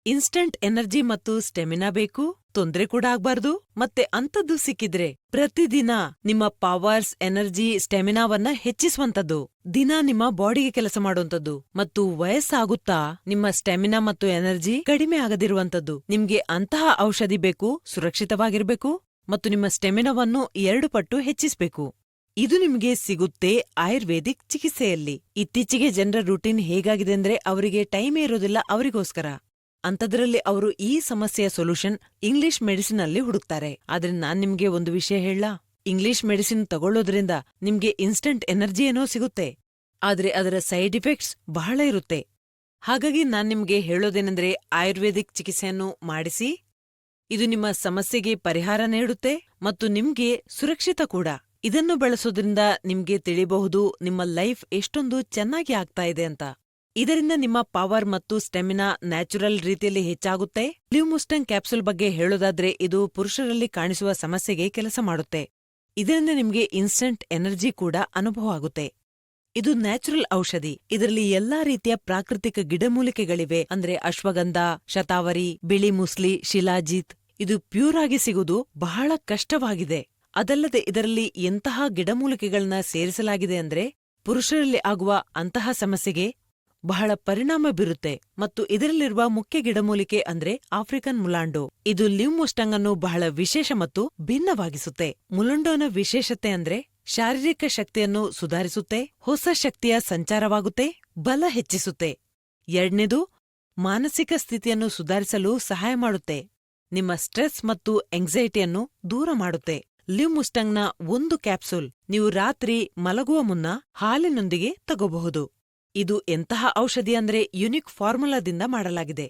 Instant energy ಮತ್ತು stamina ಬೇಕು, ತೊಂದ್ರೆ ಕೂಡ ಆಗ್ಬಾರ್ದು, ಮತ್ತೆ ಅಂಥದ್ದು ಸಿಕ್ಕಿದ್ರೆ ಪ್ರತಿದಿನ ನಿಮ್ಮ ಪವರ್ಸ್, ಎನರ್ಜಿ, ಸ್ಟೆಮಿನಾವನ್ನ ಹೆಚ್ಚಿಸುವಂತದ್ದು, ದಿನ ನಿಮ್ಮ ಬಾಡಿಗೆ ಕೆಲಸ ಮಾಡುವಂತದ್ದು, ಮತ್ತು ವಯಸ್ಸಾಗುತ್ತಾ ನಿಮ್ಮ ಸ್ಟೆಮಿನಾ ಮತ್ತು ಎನರ್ಜಿ ಕಡಿಮೆ ಆಗದಿರುವಂತದ್ದು. ನಿಮ್ಗೆ ಅಂತಹ ಔಷಧಿ ಬೇಕು, ಸುರಕ್ಷಿತವಾಗಿರ್ಬೇಕು ಮತ್ತು ನಿಮ್ಮ ಸ್ಟೆಮಿನಾವನ್ನು 2 ಪಟ್ಟು ಹೆಚ್ಚಿಸ್ಬೇಕು. ಇದು ನಿಮ್ಗೆ ಸಿಗುತ್ತೆ ಆಯುರ್ವೇದಿಕ್ ಚಿಕಿತ್ಸೆಯಲ್ಲಿ. ಇತ್ತೀಚೆಗೆ ಜನರ ರೂಟೀನ್ ಹೇಗಾಗಿದೆ ಅಂದ್ರೆ ಅವರಿಗೆ ಟೈಮೇ ಇರೋದಿಲ್ಲ ಅವರಿಗೋಸ್ಕರ. ಅಂಥದ್ರಲ್ಲಿ ಅವರು ಈ ಸಮಸ್ಯೆಯ ಸೊಲ್ಯೂಷನ್ ಇಂಗ್ಲಿಷ್ ಮೆಡಿಸಿನ್ ಅಲ್ಲಿ ಹುಡುಕ್ತಾರೆ. ಆದ್ರೆ ನಾನ್ ನಿಮ್ಗೆ ಒಂದು ವಿಷಯ ಹೇಳಲಾ? ಇಂಗ್ಲಿಷ್ ಮೆಡಿಸಿನ್ ತಗೊಳ್ಳೋದ್ರಿಂದ ನಿಮ್ಗೆ ಇನ್ಸ್ಟಂಟ್ ಎನರ್ಜಿ ಏನೋ ಸಿಗುತ್ತೆ, ಆದ್ರೆ ಅದರ ಸೈಡ್ ಇಫೆಕ್ಟ್ಸ್ ಬಹಳ ಇರುತ್ತೆ. ಹಾಗಾಗಿ ನಾನ್ ನಿಮ್ಗೆ ಹೇಳೋದೇನೆಂದ್ರೆ ಆಯುರ್ವೇದಿಕ್ ಚಿಕಿತ್ಸೆಯನ್ನು ಮಾಡಿಸಿ. ಇದು ನಿಮ್ಮ ಸಮಸ್ಯೆಗೆ ಪರಿಹಾರ ನೀಡುತ್ತೆ ಮತ್ತು ನಿಮ್ಗೆ ಸುರಕ್ಷಿತ ಕೂಡ. ಇದನ್ನು ಬಳಸೋದ್ರಿಂದ ನಿಮ್ಗೆ ತಿಳಿಬಹುದು ನಿಮ್ಮ ಲೈಫ್ ಎಷ್ಟೊಂದು ಚೆನ್ನಾಗಿ ಆಗ್ತಾ ಇದೆ ಅಂತ. ಇದರಿಂದ ನಿಮ್ಮ ಪವರ್ ಮತ್ತು ಸ್ಟೆಮಿನಾ ನ್ಯಾಚುರಲ್ ರೀತಿಯಲ್ಲಿ ಹೆಚ್ಚಾಗುತ್ತೆ. ಲಿವ್ಮುಸ್ಟಂಗ್ ಕ್ಯಾಪ್ಸೂಲ್ ಬಗ್ಗೆ ಹೇಳೋದಾದ್ರೆ ಇದು ಪುರುಷರಲ್ಲಿ ಕಾಣಿಸುವ ಸಮಸ್ಯೆಗೆ ಕೆಲಸ ಮಾಡುತ್ತೆ. ಇದರಿಂದ ನಿಮ್ಗೆ ಇನ್ಸ್ಟಂಟ್ ಎನರ್ಜಿ ಕೂಡ ಅನುಭವ ಆಗುತ್ತೆ. ಇದು ನ್ಯಾಚುರಲ್ ಔಷಧಿ. ಇದರಲ್ಲಿ ಎಲ್ಲಾ ರೀತಿಯ ಪ್ರಾಕೃತಿಕ ಗಿಡಮೂಲಿಕೆಗಳಿವೆ. ಅಂದ್ರೆ ಅಶ್ವಗಂಧ, ಶತಾವರಿ, ಬಿಳಿ ಮುಸ್ಲಿ, ಶಿಲಾಜಿತ್. ಇದು ಪ್ಯೂರ್ ಆಗಿ ಸಿಗುವುದು ಬಹಳ ಕಷ್ಟವಾಗಿದೆ. ಅದಲ್ಲದೆ ಇದರಲ್ಲಿ ಎಂತಹ ಗಿಡಮೂಲಿಕೆಗಳನ್ನ ಸೇರಿಸಲಾಗಿದೆ ಅಂದ್ರೆ ಪುರುಷರಲ್ಲಿ ಆಗುವ ಅಂತಹ ಸಮಸ್ಯೆಗೆ ಬಹಳ ಪರಿಣಾಮ ಬೀರುತ್ತೆ. ಮತ್ತು ಇದರಲ್ಲಿರುವ ಮುಖ್ಯ ಗಿಡಮೂಲಿಕೆ ಅಂದ್ರೆ ಆಫ್ರಿಕನ್ ಮುಲಾಂಡೋ. ಇದು ಲಿವ್ಮುಸ್ಟಂಗ್ ಅನ್ನು ಬಹಳ ವಿಶೇಷ ಮತ್ತು ಭಿನ್ನವಾಗಿಸುತ್ತೆ. ಮುಲಾಂಡೋನ ವಿಶೇಷತೆ ಅಂದ್ರೆ ಶಾರೀರಿಕ ಶಕ್ತಿಯನ್ನು ಸುಧಾರಿಸುತ್ತೆ, ಹೊಸ ಶಕ್ತಿಯ ಸಂಚಾರವಾಗುತ್ತೆ, ಬಲ ಹೆಚ್ಚಿಸುತ್ತೆ. 2ನೇದು, ಮಾನಸಿಕ ಸ್ಥಿತಿಯನ್ನು ಸುಧಾರಿಸಲು ಸಹಾಯ ಮಾಡುತ್ತೆ. ನಿಮ್ಮ ಸ್ಟ್ರೆಸ್ ಮತ್ತು ಎಂಗ್ಸೈಟಿಯನ್ನು ದೂರ ಮಾಡುತ್ತೆ. ಲಿವ್ಮುಸ್ಟಂಗ್ನ 1 ಕ್ಯಾಪ್ಸೂಲ್ ನೀವು ರಾತ್ರಿ ಮಲಗುವ ಮುನ್ನ ಹಾಲಿನೊಂದಿಗೆ ತಗೋಬಹುದು. ಇದು ಎಂತಹ ಔಷಧಿ ಅಂದ್ರೆ ಯುನಿಕ್ ಫಾರ್ಮುಲಾದಿಂದ ಮಾಡಲಾಗಿದೆ.